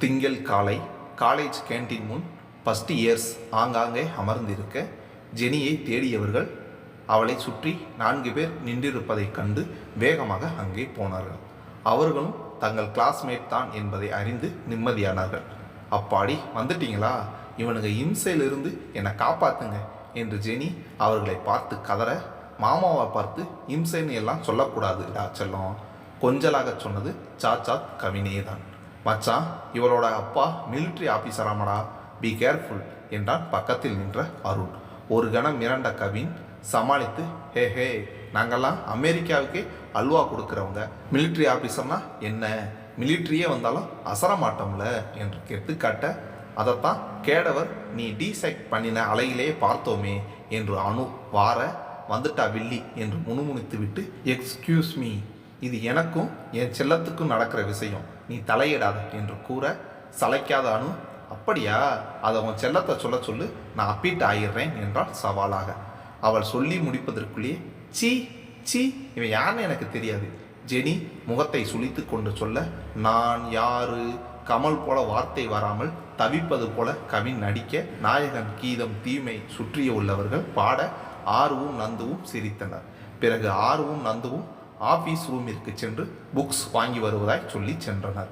திங்கள் காலை college canteen முன் ஃபஸ்ட் இயர்ஸ் ஆங்காங்கே அமர்ந்திருக்க ஜெனியை தேடியவர்கள் அவளை சுற்றி 4 பேர் நின்றிருப்பதைக் கண்டு வேகமாக அங்கே போனார்கள். அவர்களும் தங்கள் கிளாஸ்மேட் தான் என்பதை அறிந்து நிம்மதியானார்கள். அப்பாடி வந்துட்டீங்களா, இவனுங்க இம்சையிலிருந்து என்னை காப்பாத்துங்க என்று ஜெனி அவர்களை பார்த்து கதற, மாமாவை பார்த்து இம்சைன்னு எல்லாம் சொல்லக்கூடாது செல்லம், கொஞ்சலாக சொன்னது சாச்சாத் கவினே தான். மச்சான், இவளோட அப்பா மிலிட்ரி ஆஃபீஸராமடா, பி கேர்ஃபுல் என்றான் பக்கத்தில் நின்ற அருண். ஒரு கணம் மிரண்ட கவின் சமாளித்து, ஹே ஹே, நாங்கள்லாம் அமெரிக்காவுக்கே அல்வா கொடுக்குறவங்க, மிலிட்ரி ஆஃபீஸர்னா என்ன, மிலிட்ரியே வந்தாலும் அசர மாட்டோம்ல என்று கேட்டுக்காட்ட, அதைத்தான் கேடவர் நீ டீசெக்ட் பண்ணின அலையிலே பார்த்தோமே என்று அணு வார, வந்துட்டா வில்லி என்று முணுமுணுத்து விட்டு, எக்ஸ்கியூஸ் மீ, இது எனக்கும் என் செல்லத்துக்கும் நடக்கிற விஷயம், நீ தலையிடாத என்று கூற, சளைக்காத அணு, அப்படியா, அதை உன் செல்லத்தை சொல்ல சொல்லு, நான் அப்பீட்டு ஆயிடுறேன் என்றாள் சவாலாக. அவள் சொல்லி முடிப்பதற்குள்ளேயே, சீ சீ, இவன் யாருன்னு எனக்கு தெரியாது ஜெனி முகத்தை சுளித்து கொண்டு சொல்ல, நான் யாரு, கமல் போல வார்த்தை வராமல் தவிப்பது போல கவின் நடிக்க, நாயகன் கீதம் தீமை சுற்றிய உள்ளவர்கள் பாட ஆர்வும் நந்துவும் சிரித்தனர். பிறகு ஆர்வும் நந்துவும் ஆஃபீஸ் ரூமிற்கு சென்று புக்ஸ் வாங்கி வருவதாய் சொல்லி சென்றனர்.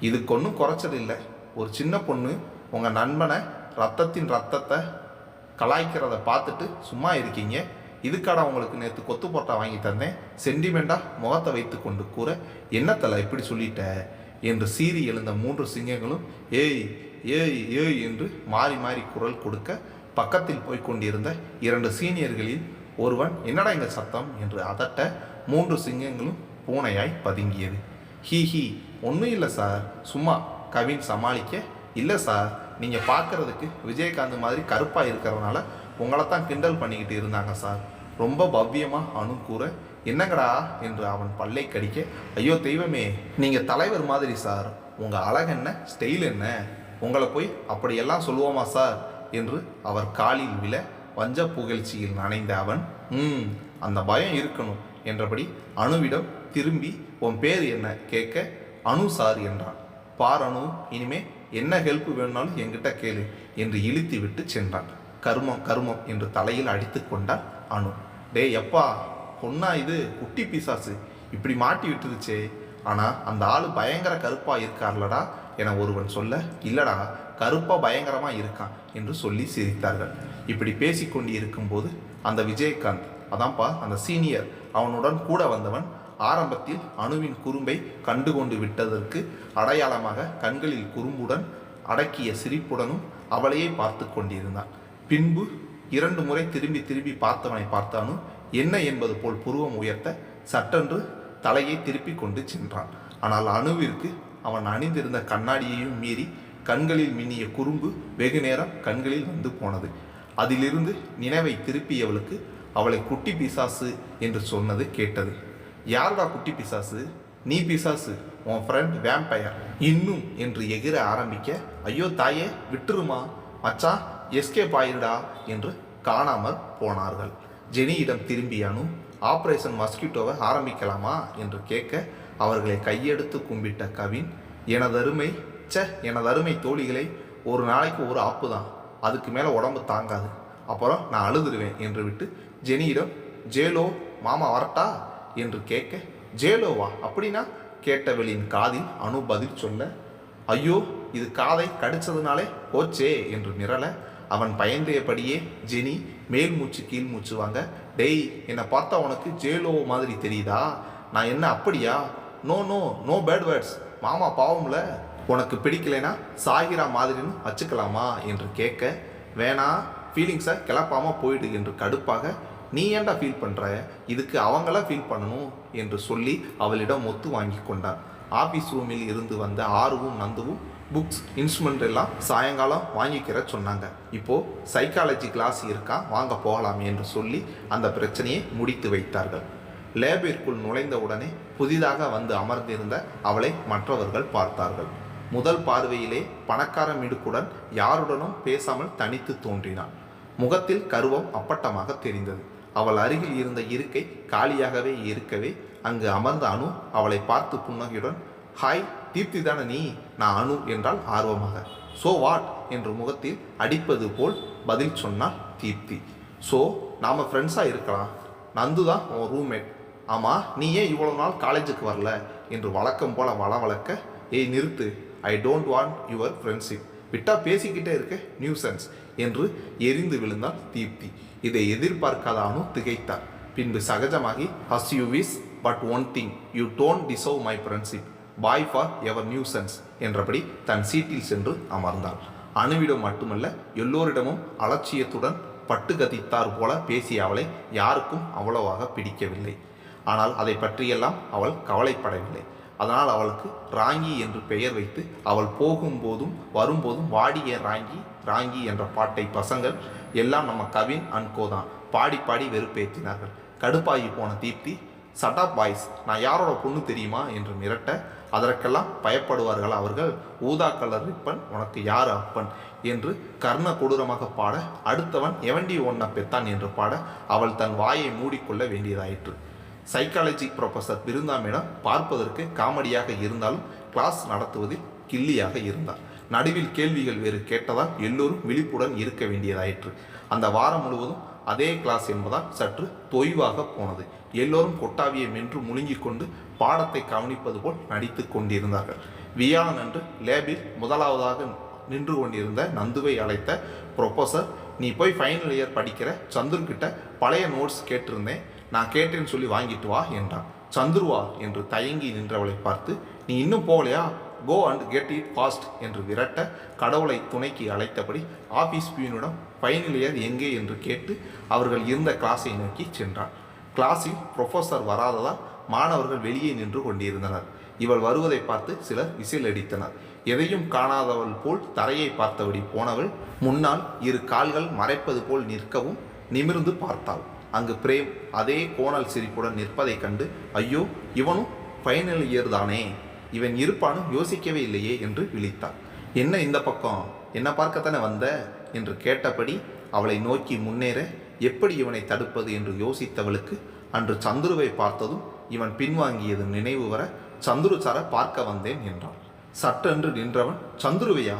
இதுக்கு ஒன்றும் குறைச்சதில்லை, ஒரு சின்ன பொண்ணு உங்கள் நண்பனை ரத்தத்தை கலாய்க்கிறத பார்த்துட்டு சும்மா இருக்கீங்க, இதுக்காடா உங்களுக்கு நேற்று கொத்து போட்டா வாங்கி தந்தேன் சென்டிமெண்ட்டாக முகத்தை வைத்து கொண்டு கூற, என்னத்தலை இப்படி சொல்லிட்ட என்று சீறி எழுந்த 3 சிங்கங்களும் ஏய் ஏய் ஏய் என்று மாறி மாறி குரல் கொடுக்க, பக்கத்தில் போய்கொண்டிருந்த 2 சீனியர்களில் ஒருவன் என்னடா இங்கே சத்தம் என்று அதட்ட, 3 சிங்கங்களும் பூனையாய் பதுங்கியது. ஹீ ஹீ, ஒன்றும் இல்லை சார், சும்மா கவின் சமாளிக்க, இல்லை சார், நீங்கள் பார்க்குறதுக்கு விஜயகாந்த் மாதிரி கருப்பாக இருக்கிறதுனால உங்களை தான் கிண்டல் பண்ணிக்கிட்டு இருந்தாங்க சார், ரொம்ப பவ்யமாக அணு கூற, என்னங்கடா என்று அவன் பல்லை கடிக்க, ஐயோ தெய்வமே, நீங்கள் தலைவர் மாதிரி சார், உங்கள் அழகு என்ன, ஸ்டைல் என்ன, உங்களை போய் அப்படியெல்லாம் சொல்லுவோமா சார் என்று அவர் காலில் விழ, வஞ்ச புகழ்ச்சியில் நனைந்த அவன், அந்த பயம் இருக்கணும் என்றபடி அணுவிடம் திரும்பி, உன் பேர் என்ன கேட்க, அணு சார் என்றான். பார் அணு, இனிமே என்ன ஹெல்ப் வேணும்னாலும் என்கிட்ட கேளு என்று இழுத்து விட்டு சென்றான். கருமம் கருமம் என்று தலையில் அடித்து கொண்டான் அணு. டே எப்பா, பொண்ணா இது, குட்டி பிசாசு, இப்படி மாட்டி விட்டுருச்சே, ஆனால் அந்த ஆள் பயங்கர கருப்பாக இருக்கார்லடா என ஒருவன் சொல்ல, இல்லடா கருப்பாக பயங்கரமாக இருக்கான் என்று சொல்லி சிரித்தார்கள். இப்படி பேசிக்கொண்டு இருக்கும்போது அந்த விஜயகாந்த், அதான்ப்பா அந்த சீனியர், அவனுடன் கூட வந்தவன், ஆரம்பத்தில் அணுவின் குறும்பை கண்டுகொண்டு விட்டதற்கு அடையாளமாக கண்களில் குறும்புடன் அடக்கிய சிரிப்புடனும் அவளையே பார்த்து கொண்டிருந்தான். பின்பு 2 முறை திரும்பி திரும்பி பார்த்தவனை பார்த்தானு என்ன என்பது போல் புருவம் உயர்த்த, சட்டென்று தலையை திருப்பி கொண்டு சென்றான். ஆனால் அணுவிற்கு அவன் அணிந்திருந்த கண்ணாடியையும் மீறி கண்களில் மின்னிய குறும்பு வெகு நேரம் கண்களில் வந்து போனது. அதிலிருந்து நினைவை திருப்பியவளுக்கு அவளை குட்டி பிசாசு என்று சொன்னது கேட்டது. யாருடா குட்டி பிசாசு, நீ பிசாசு, உன் ஃப்ரெண்ட் வேம்பயர் இன்னும் என்று எகிர ஆரம்பிக்க, ஐயோ தாயே விட்டுருமா மச்சான், எஸ்கேப் ஆயிருடா என்று காணாமற் போனார்கள். ஜெனியிடம் திரும்பியானு, ஆப்ரேஷன் மஸ்கிட்டோவை ஆரம்பிக்கலாமா என்று கேட்க, அவர்களை கையெடுத்து கும்பிட்ட கவின், எனதருமை தோழிகளை, ஒரு நாளைக்கு ஒரு ஆப்பு தான், அதுக்கு மேலே உடம்பு தாங்காது, அப்புறம் நான் அழுதுடுவேன் என்று விட்டு ஜெனியிடம், ஜேலோ மாமா வரட்டா என்று கேட்க, ஜேலோவா அப்படின்னா கேட்டவளின் காதில் அணு பதில் சொல்ல, ஐயோ இது காதை கடிச்சதுனாலே போச்சே என்று மிரள, அவன் பயந்தபடியே ஜெனி மேல் மூச்சு கீழ் மூச்சு வாங்க, டேய் என்னை பார்த்தா உனக்கு ஜேலோ மாதிரி தெரியுதா, நான் என்ன அப்படியா, no no no bad words, மாமா பாவம்ல, உனக்கு பிடிக்கலைன்னா சாகிரா மாதிரின்னு வச்சுக்கலாமா என்று கேட்க, வேணா ஃபீலிங்ஸை கிளப்பாமல் போயிடு என்று கடுப்பாக, நீ ஏன்டா ஃபீல் பண்ணுற, இதுக்கு அவங்களாம் ஃபீல் பண்ணணும் என்று சொல்லி அவளிடம் ஒத்து வாங்கி கொண்டான். ஆஃபீஸ் ரூமில் இருந்து வந்த ஆர்வும் நந்துவும் புக்ஸ் இன்ஸ்ட்ருமெண்ட் எல்லாம் சாயங்காலம் வாங்கிக்கிற சொன்னாங்க. இப்போது சைக்காலஜி கிளாஸ் இருக்கா, வாங்க போகலாம் என்று சொல்லி அந்த பிரச்சனையை முடித்து வைத்தார்கள். லேபிற்குள் நுழைந்த உடனே புதிதாக வந்து அமர்ந்திருந்த அவளை மற்றவர்கள் பார்த்தார்கள். முதல் பார்வையிலே பணக்கார மிடுக்குடன் யாருடனும் பேசாமல் தனித்து தோன்றினான். முகத்தில் கருவம் அப்பட்டமாக தெரிந்தது. அவள் அருகில் இருந்த இருக்கை காலியாகவே இருக்கவே அங்கு அமர்ந்த அணு அவளை பார்த்து புன்னகையுடன், ஹாய் தீப்தி தானே நீ? நான் அனு என்றால் ஆர்வமாக. ஸோ வாட் என்று முகத்தில் அடிப்பது போல் பதில் சொன்னாள் தீப்தி. ஸோ நாம் ஃப்ரெண்ட்ஸாக இருக்கலாம், நந்து தான் உன் ரூம்மேட். ஆமாம், நீ ஏன் இவ்வளோ நாள் காலேஜுக்கு வரல என்று வழக்கம் போல வளவளக்க, ஏய் நிறுத்து, I don't want your friendship, விட்டா பேசிக்கிட்டே இருக்க, நியூசன்ஸ் என்று எரிந்து விழுந்தாள் தீப்தி. இதை எதிர்பார்க்காத அனு திகைத்தார். பின்பு சகஜமாகி, as you wish, but one thing, you don't deserve my friendship, bye forever nuisance என்றபடி தன் சீட்டில் சென்று அமர்ந்தாள். அணுவிடம் மட்டுமல்ல, எல்லோரிடமும் அலட்சியத்துடன் பட்டு கதித்தார் போல பேசிய அவளை யாருக்கும் அவ்வளவாக பிடிக்கவில்லை. ஆனால் அதை பற்றியெல்லாம் அவள் கவலைப்படவில்லை. அதனால் அவளுக்கு ராங்கி என்று பெயர் வைத்து அவள் போகும்போதும் வரும்போதும் வாடிய ராங்கி ராங்கி என்ற பாட்டை பசங்கள் எல்லாம் நம்ம கவின் அன்கோ தான் பாடி பாடி வெறுப்பேற்றினார்கள். கடுப்பாகி போன தீப்தி, சட்டாப் பாய்ஸ், நான் யாரோட பொண்ணு தெரியுமா என்று மிரட்ட, அதற்கெல்லாம் பயப்படுவார்கள் அவர்கள், ஊதா கலர் ரிப்பன் உனக்கு யார் அப்பன் என்று கர்ண கொடூரமாக பாட, அடுத்தவன் எவண்டி ஒன்ன பெத்தான் என்று பாட அவள் தன் வாயை மூடிக்கொள்ள வேண்டியதாயிற்று. சைக்காலஜி ப்ரொஃபஸர் பிருந்தா மேடம் பார்ப்பதற்கு காமெடியாக இருந்தாலும் கிளாஸ் நடத்துவதில் கில்லியாக இருந்தார். நடுவில் கேள்விகள் வேறு கேட்டதால் எல்லோரும் விழிப்புடன் இருக்க வேண்டியதாயிற்று. அந்த வாரம் முழுவதும் அதே கிளாஸ் என்பதால் சற்று தொய்வாக போனது. எல்லோரும் கொட்டாவியை மென்று முழுங்கிக் கொண்டு பாடத்தை கவனிப்பது போல் நடித்து கொண்டிருந்தார்கள். வியாழன் அன்று லேபில் முதலாவதாக நின்று கொண்டிருந்த நந்துவை அழைத்த ப்ரொஃபஸர், நீ போய் ஃபைனல் இயர் படிக்கிற சந்துருக்கிட்ட பழைய நோட்ஸ் கேட்டிருந்தேன், நான் கேட்டேன்னு சொல்லி வாங்கிட்டு வா என்றான். சந்துருவா என்று தயங்கி நின்றவளை பார்த்து, நீ இன்னும் போகலையா, go and get it fast என்று விரட்ட, கடவுளை துணைக்கு அழைத்தபடி ஆஃபீஸ் பியூனிடம் ஃபைனல் இயர் எங்கே என்று கேட்டு அவர்கள் இருந்த கிளாஸை நோக்கி சென்றான். கிளாஸில் ப்ரொஃபஸர் வராததால் மாணவர்கள் வெளியே நின்று கொண்டிருந்தனர். இவள் வருவதை பார்த்து சிலர் விசில் அடித்தனர். எதையும் காணாதவள் போல் தரையை பார்த்தபடி போனவள் முன்னால் இரு கால்கள் மறைப்பது போல் நிற்கவும் நிமிர்ந்து பார்த்தாள். அங்கு பிரேம் அதே கோணல் சிரிப்புடன் நிற்பதைக் கண்டு, ஐயோ இவனும் ஃபைனல் இயர் தானே, இவன் இருப்பானு யோசிக்கவே இல்லையே என்று விழித்தாள். என்ன இந்த பக்கம், என்ன பார்க்கத்தானே வந்த என்று கேட்டபடி அவளை நோக்கி முன்னேற, எப்படி இவனை தடுப்பது என்று யோசித்தவளுக்கு அன்று சந்துருவை பார்த்ததும் இவன் பின்வாங்கியது நினைவு வர, சந்துரு சாரை பார்க்க வந்தேன் என்றான். சட்டென்று நின்றவன், சந்துருவையா,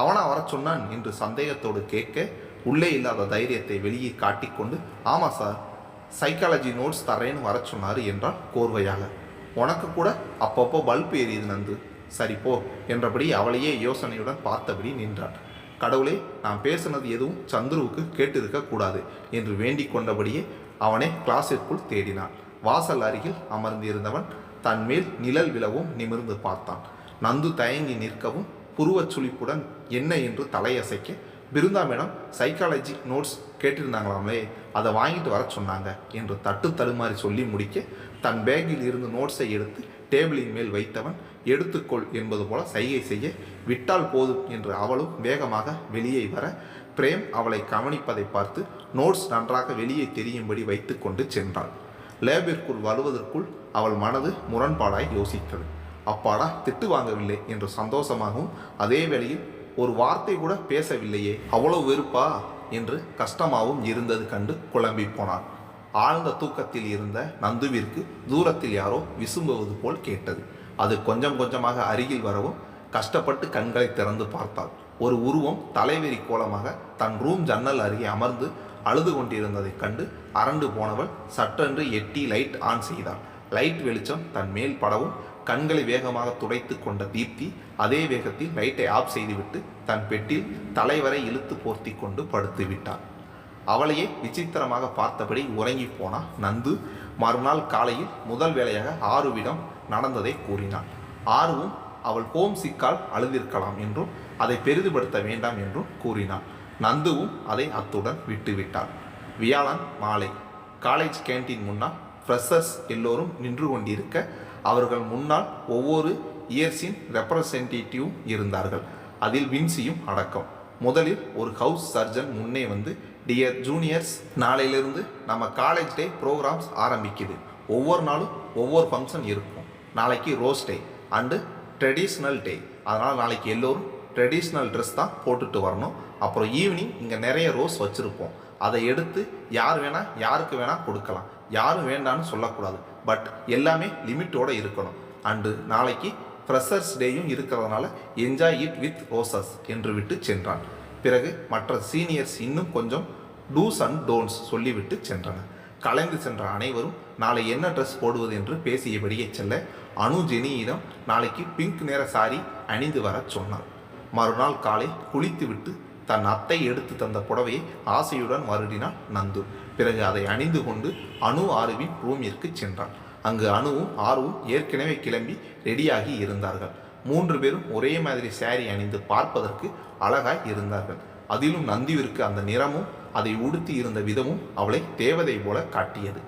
அவனா வர சொன்னான் என்று சந்தேகத்தோடு கேட்க, உள்ளே இல்லாத தைரியத்தை வெளியே காட்டிக்கொண்டு, ஆமாம் சார், சைக்காலஜி நோட்ஸ் தரேன்னு வர சொன்னார் என்றால் கோர்வையாக. உனக்கு கூட அப்பப்போ பல்ப் எரியுது நந்து, சரி போ என்றபடி அவளையே யோசனையுடன் பார்த்தபடி நின்றாள். கடவுளே, நான் பேசுனது எதுவும் சந்துருவுக்கு கேட்டிருக்க கூடாது என்று வேண்டிக் கொண்டபடியே அவனை கிளாஸிற்குள் தேடினான். வாசல் அருகில் அமர்ந்திருந்தவன் தன் மேல் நிழல் விழவும் நிமிர்ந்து பார்த்தான். நந்து தயங்கி நிற்கவும் புருவச்சுளிப்புடன் என்ன என்று தலையசைக்க, பிருந்தா மேடம் சைக்காலஜி நோட்ஸ் கேட்டிருந்தாங்களாமே, அதை வாங்கிட்டு வர சொன்னாங்க என்று தட்டு தடுமாறி சொல்லி முடிக்க, தன் பேக்கில் இருந்து நோட்ஸை எடுத்து டேபிளின் மேல் வைத்தவன் எடுத்துக்கொள் என்பது போல சைகை செய்ய, விட்டால் போதும் என்று அவளும் வேகமாக வெளியே வர, பிரேம் அவளை கவனிப்பதை பார்த்து நோட்ஸ் நன்றாக வெளியே தெரியும்படி வைத்து கொண்டு சென்றாள். லேபிற்குள் வருவதற்குள் அவள் மனது முரண்பாடாய் யோசித்தது. அப்பாடா, திட்டு வாங்கவில்லை என்று சந்தோஷமாகவும், அதே வேளையில் ஒரு வார்த்தை கூட பேசவில்லையே, அவ்வளவு வெறுப்பா என்று கஷ்டமாகவும் இருந்தது கண்டு குழம்பி போனான். ஆழ்ந்த தூக்கத்தில் இருந்த நந்துவிற்கு தூரத்தில் யாரோ விசும்புவது போல் கேட்டது. அது கொஞ்சம் கொஞ்சமாக அருகில் வரவும் கஷ்டப்பட்டு கண்களை திறந்து பார்த்தாள். ஒரு உருவம் தலைவெறி கோலமாக தன் ரூம் ஜன்னல் அருகே அமர்ந்து அழுது கொண்டிருந்ததைக் கண்டு அரண்டு போனவள் சட்டென்று எட்டி லைட் ஆன் செய்தாள். லைட் வெளிச்சம் தன் மேல் படவும் கண்களை வேகமாக துடைத்து கொண்ட தீப்தி அதே வேகத்தில் லைட்டை ஆஃப் செய்துவிட்டு தன் பெட்டில் தலைவரை இழுத்து போர்த்தி கொண்டு படுத்து விட்டாள். அவளையே விசித்திரமாக பார்த்தபடி உறங்கி போனா நந்து. மறுநாள் காலையில் முதல் வேளையாக ஆருவிடம் நடந்ததை கூறினாள். ஆருவும் அவள் ஹோம் சிக்கால் அழுதிருக்கலாம் என்றும் அதை பெரிதுபடுத்த வேண்டாம் என்றும் கூறினாள். நந்துவும் அதை அத்துடன் விட்டுவிட்டாள். வியாழன் மாலை காலேஜ் கேண்டீன் முன்னால் ஃப்ரெஷர்ஸ் எல்லோரும் நின்று கொண்டிருக்க, அவர்கள் முன்னால் ஒவ்வொரு இயர்ஸின் ரெப்ரசன்டேட்டிவும் இருந்தார்கள். அதில் வின்சியும் அடக்கம். முதலில் ஒரு ஹவுஸ் சர்ஜன் முன்னே வந்து, டியர் ஜூனியர்ஸ், நாளையிலிருந்து நம்ம காலேஜ் டே ப்ரோக்ராம்ஸ் ஆரம்பிக்குது. ஒவ்வொரு நாளும் ஒவ்வொரு ஃபங்க்ஷன் இருக்கும். நாளைக்கு ரோஸ் டே அண்டு ட்ரெடிஷ்னல் டே, அதனால் நாளைக்கு எல்லோரும் ட்ரெடிஷ்னல் ட்ரெஸ் தான் போட்டுட்டு வரணும். அப்புறம் ஈவினிங் இங்கே நிறைய ரோஸ் வச்சுருப்போம். அதை எடுத்து யார் வேணால் யாருக்கு வேணால் கொடுக்கலாம். யாரும் வேண்டான்னு சொல்லக்கூடாது, பட் எல்லாமே லிமிட்டோடு இருக்கணும். அண்டு நாளைக்கு ஃப்ரெஷர்ஸ் டேயும் இருக்கிறதுனால என்ஜாய் இட் வித் ரோசஸ் என்று விட்டு சென்றான். பிறகு மற்ற சீனியர்ஸ் இன்னும் கொஞ்சம் டூஸ் அண்ட் டோன்ட்ஸ் சொல்லிவிட்டு சென்றனர். கலைந்து சென்ற அனைவரும் நாளை என்ன ட்ரெஸ் போடுவது என்று பேசியபடியே செல்ல அனு ஜெனியிடம் நாளைக்கு பிங்க் நிற சாரி அணிந்து வர சொன்னார். மறுநாள் காலை குளித்துவிட்டு தன் அத்தை எடுத்து தந்த புடவையை ஆசையுடன் வருடினாள் நந்து. பிறகு அதை அணிந்து கொண்டு அனு ஆருவின் ரூமிற்கு சென்றான். அங்கு அனுவும் ஆருவும் ஏற்கனவே கிளம்பி ரெடியாகி இருந்தார்கள். 3 பேரும் ஒரே மாதிரி சாரி அணிந்து பார்ப்பதற்கு அழகாய் இருந்தார்கள். அதிலும் நந்துவிற்கு அந்த நிறமும் அதை உடுத்தி இருந்த விதமும் அவளை தேவதை போல காட்டியது.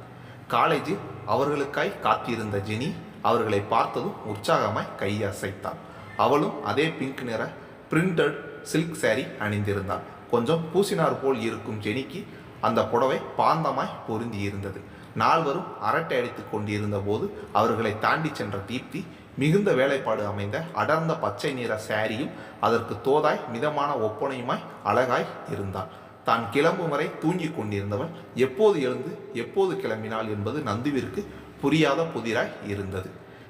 காலேஜில் அவர்களுக்காய் காத்திருந்த ஜெனி அவர்களை பார்த்ததும் உற்சாகமாய் கையசைத்தாள். அவளும் அதே பிங்க் நிற பிரிண்டட் சில்க் சாரி அணிந்திருந்தாள். கொஞ்சம் பூசினார் போல் இருக்கும் ஜெனிக்கு அந்த புடவை பாந்தமாய் பொருந்தி இருந்தது. 4 அரட்டை அடித்து கொண்டிருந்த போது அவர்களை தாண்டி சென்ற தீப்தி மிகுந்த வேலைப்பாடு அமைந்த அடர்ந்த பச்சை நிற சாரியும் அதற்கு தோதாய் மிதமான ஒப்பனையுமாய் அழகாய் இருந்தாள். தான் கிளம்பும் வரை தூங்கி கொண்டிருந்தவள் எப்போது எழுந்து எப்போது கிளம்பினாள் என்பது நந்துவிற்கு புரியாத புதிராய் இருந்தது.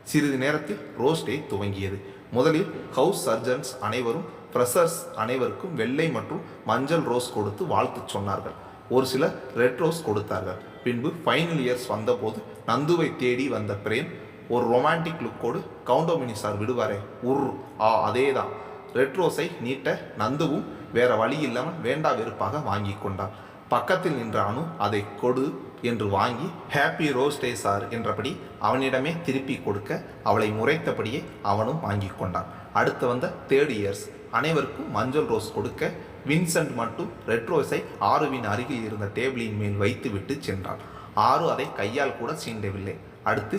சிறிது நேரத்தில் ரோஸ் டே துவங்கியது. முதலில் ஹவுஸ் சர்ஜன்ஸ் அனைவரும் ஃப்ரெஷர்ஸ் அனைவருக்கும் வெள்ளை மற்றும் மஞ்சள் ரோஸ் கொடுத்து வாழ்த்து சொன்னார்கள். ஒரு சிலர் ரெட் ரோஸ் கொடுத்தார்கள். பின்பு ஃபைனல் இயர்ஸ் வந்தபோது நந்துவை தேடி வந்த பிரேம் ஒரு ரொமான்டிக் லுக்கோடு கவுண்டோமினி சார் விடுவாரே அதே தான் ரெட் ரோஸை நீட்ட நந்துவும் வேற வழி இல்லாமல் வேண்டா வெறுப்பாக வாங்கி கொண்டான். பக்கத்தில் நின்ற அனு அதை கொடு என்று வாங்கி ஹாப்பி ரோஸ் டே சார் என்றபடி அவனிடமே திருப்பி கொடுக்க அவளை முறைத்தபடியே அவனும் வாங்கி கொண்டான். அடுத்து வந்த 3rd இயர்ஸ் அனைவருக்கும் மஞ்சள் ரோஸ் கொடுக்க வின்சென்ட் மட்டும் ரெட் ரோஸை ஆருவின் அருகில் இருந்த டேபிளின் மேல் வைத்து விட்டு சென்றான். ஆரு அதை கையால் கூட சீண்டவில்லை. அடுத்து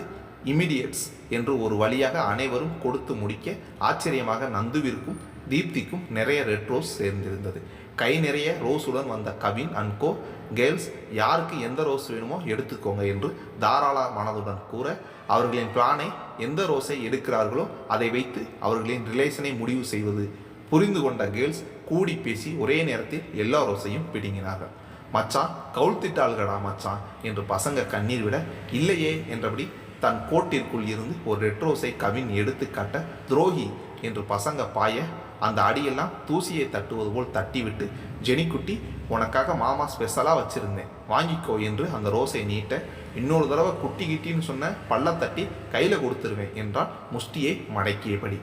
இமிடியட்ஸ் என்று ஒரு வழியாக அனைவரும் கொடுத்து முடிக்க ஆச்சரியமாக நந்துவிற்கும் தீப்திக்கும் நிறைய ரெட் ரோஸ் சேர்ந்திருந்தது. கை நிறைய ரோஸுடன் வந்த கவின் அண்ட் கோ கேர்ள்ஸ் யாருக்கு எந்த ரோஸ் வேணுமோ எடுத்துக்கோங்க என்று தாராள மனதுடன் கூற அவர்களின் பிளானை எந்த ரோஸை எடுக்கிறார்களோ அதை வைத்து அவர்களின் ரிலேஷனை முடிவு செய்வது புரிந்து கொண்ட கேர்ள்ஸ் கூடி பேசி ஒரே நேரத்தில் எல்லா ரோஸையும் பிடுங்கினார்கள். மச்சான் கவுழ்த்திட்டாள்கடா மச்சான் என்று பசங்க கண்ணீர் விட இல்லையே என்றபடி தன் கோட்டிற்குள் இருந்து ஒரு ரெட் ரோஸை கவின் எடுத்து காட்ட துரோகி என்று பசங்க பாய அந்த அடியெல்லாம் தூசியை தட்டுவது போல் தட்டிவிட்டு ஜெனிக்குட்டி உனக்காக மாமா ஸ்பெஷலாக வச்சுருந்தேன் வாங்கிக்கோ என்று அந்த ரோஸை நீட்ட இன்னொரு தடவை குட்டி கிட்டின்னு சொன்ன பள்ள தட்டி கையில் கொடுத்துருவேன் என்றால் முஷ்டியை மடக்கியபடி.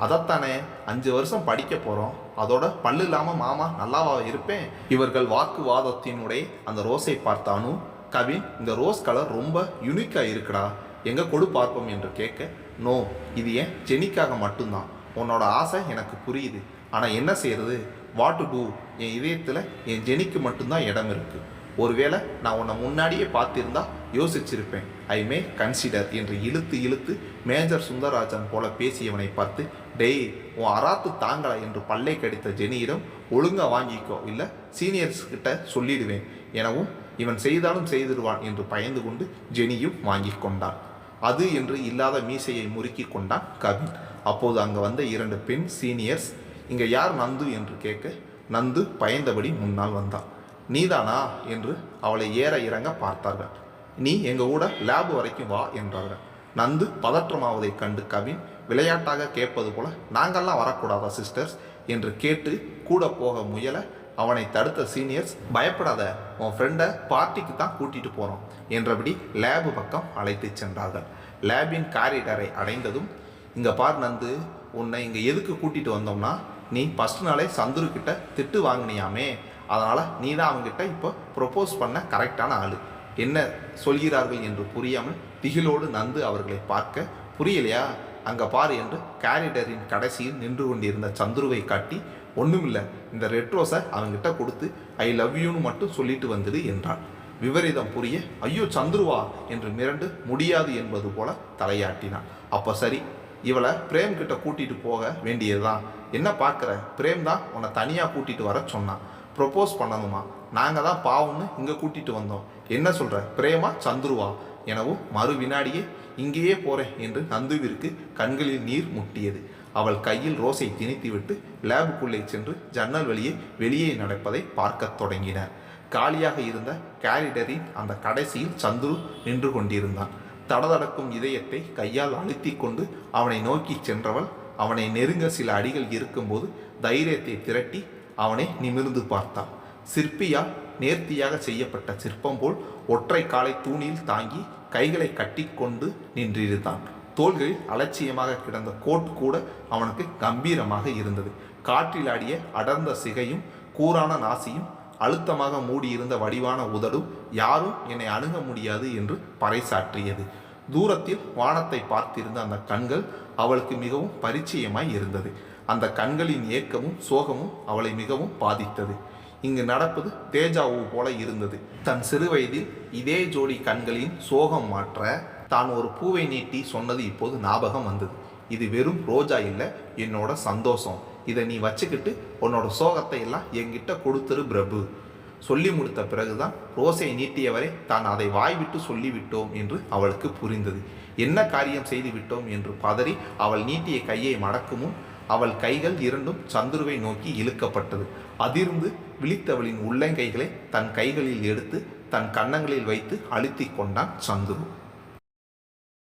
அதைத்தானே 5 வருஷம் படிக்க போகிறோம், அதோட பல்லு இல்லாமல் மாமா நல்லாவா இருப்பேன். இவர்கள் வாக்குவாதத்தினுடைய அந்த ரோஸை பார்த்தானு கவின் இந்த ரோஸ் கலர் ரொம்ப யூனிக்காக இருக்குடா எங்கே கொடு பார்ப்போம் என்று கேட்க நோ இது ஏன் ஜெனிக்காக மட்டும்தான், உன்னோட ஆசை எனக்கு புரியுது, ஆனால் என்ன செய்யறது, வாட் டு டூ, என் இதயத்தில் என் ஜெனிக்கு மட்டும்தான் இடம் இருக்குது. ஒருவேளை நான் உன்னை முன்னாடியே பார்த்திருந்தா யோசிச்சிருப்பேன், ஐ மே கன்சிடர் என்று இழுத்து இழுத்து மேஜர் சுந்தரராஜன் போல பேசியவனை பார்த்து டெய் உன் அராத்து தாங்களா என்று பல்லை கடித்த ஜெனியிடம் ஒழுங்கா வாங்கிக்கோ இல்லை சீனியர்ஸ் கிட்ட சொல்லிடுவேன் எனவும் இவன் செய்தாலும் செய்திடுவான் என்று பயந்து கொண்டு ஜெனியும் வாங்கி கொண்டான். அது என்று இல்லாத மீசையை முறுக்கி கொண்டான் கவின். அப்போது அங்கே வந்த 2 பெண் சீனியர்ஸ் இங்கே யார் நந்து என்று கேட்க நந்து பயந்தபடி முன்னால் வந்தான். நீதானா என்று அவளை ஏற இறங்க பார்த்தார்கள். நீ எங்கள் கூட லேப் வரைக்கும் வா என்றார்கள். நந்து பதற்றமாவதை கண்டு கவின் விளையாட்டாக கேட்பது போல நாங்கள்லாம் வரக்கூடாதா சிஸ்டர்ஸ் என்று கேட்டு கூட போக முயல அவனை தடுத்த சீனியர்ஸ் பயப்படாத உன் ஃப்ரெண்டை பார்ட்டிக்கு தான் கூட்டிகிட்டு போகிறோம் என்றபடி லேபு பக்கம் அழைத்து சென்றார்கள். லேபின் காரிடாரை அடைந்ததும் இங்கே பார் நந்து உன்னை இங்கே எதுக்கு கூட்டிகிட்டு வந்தோம்னா நீ ஃபஸ்ட் நாளே சந்துருக்கிட்ட திட்டு வாங்கினியாமே, அதனால் நீ தான் அவங்ககிட்ட இப்போ ப்ரொப்போஸ் பண்ண கரெக்டான ஆள். என்ன சொல்கிறார்கள் என்று புரியாமல் திகிலோடு நந்து அவர்களை பார்க்க புரியலையா அங்கே பார் என்று காரிடரின் கடைசியில் நின்று கொண்டிருந்த சந்துருவை காட்டி ஒன்றுமில்லை இந்த ரெட் ரோஸை அவங்ககிட்ட கொடுத்து ஐ லவ் யூன்னு மட்டும் சொல்லிட்டு வந்துடு என்றான். விபரீதம் புரிய ஐயோ சந்துருவா என்று மிரண்டு முடியாது என்பது போல தலையாட்டினான். அப்போ சரி இவளை பிரேம் கிட்ட கூட்டிகிட்டு போக வேண்டியதுதான், என்ன பார்க்குற, பிரேம் தான் உன்னை தனியாக கூட்டிகிட்டு வர சொன்னான், ப்ரொப்போஸ் பண்ணணுமா, நாங்கள் தான் பாவம்னு இங்கே கூட்டிகிட்டு வந்தோம், என்ன சொல்கிற பிரேமா சந்துருவா எனவும் மறு வினாடியே இங்கேயே போகிறேன் என்று நந்துவிற்கு கண்களில் நீர் முட்டியது. அவள் கையில் ரோஸை திணித்துவிட்டு லேபுக்குள்ளே சென்று ஜன்னல் வழியே வெளியே நடப்பதை பார்க்க தொடங்கினார். காலியாக இருந்த காரிடரின் அந்த கடைசியில் சந்துரு நின்று கொண்டிருந்தான். தடதடக்கும் இதயத்தை கையால் அழுத்தி கொண்டு அவனை நோக்கி சென்றவள் அவனை நெருங்க சில அடிகள் இருக்கும்போது தைரியத்தை திரட்டி அவனை நிமிர்ந்து பார்த்தாள். சிற்பியால் நேர்த்தியாக செய்யப்பட்ட சிற்பம் போல் ஒற்றை காலை தூணில் தாங்கி கைகளை கட்டி கொண்டு நின்றிருந்தான். தோள்களில் அலட்சியமாக கிடந்த கோட் கூட அவனுக்கு கம்பீரமாக இருந்தது. காற்றில் ஆடிய அடர்ந்த சிகையும் கூரான நாசியும் அழுத்தமாக மூடியிருந்த வடிவான உதடும் யாரும் என்னை அணுக முடியாது என்று பறைசாற்றியது. தூரத்தில் வானத்தை பார்த்திருந்த அந்த கண்கள் அவளுக்கு மிகவும் பரிச்சயமாய் இருந்தது. அந்த கண்களின் ஏக்கமும் சோகமும் அவளை மிகவும் பாதித்தது. இங்கு நடப்பது தேஜாவு போல இருந்தது. தன் சிறுவயதில் இதே ஜோடி கண்களின் சோகம் மாற்ற தான் ஒரு பூவை நீட்டி சொன்னது இப்போது ஞாபகம் வந்தது. இது வெறும் ரோஜா இல்லை, என்னோட சந்தோஷம். இதை நீ வச்சுக்கிட்டு உன்னோட சோகத்தை எல்லாம் என்கிட்ட கொடுத்துரு பிரபு. சொல்லி முடித்த பிறகுதான் ரோஸை நீட்டியவரை தான் அதை வாய்விட்டு சொல்லிவிட்டோம் என்று அவளுக்கு புரிந்தது. என்ன காரியம் செய்து விட்டோம் என்று பதறி அவள் நீட்டிய கையை மடக்குமுன் அவள் கைகள் இரண்டும் சந்துருவை நோக்கி இழுக்கப்பட்டது. அதிர்ந்து விழித்தவளின் உள்ளங்கைகளை தன் கைகளில் எடுத்து தன் கன்னங்களில் வைத்து அழுத்தி கொண்டான் சந்துரு.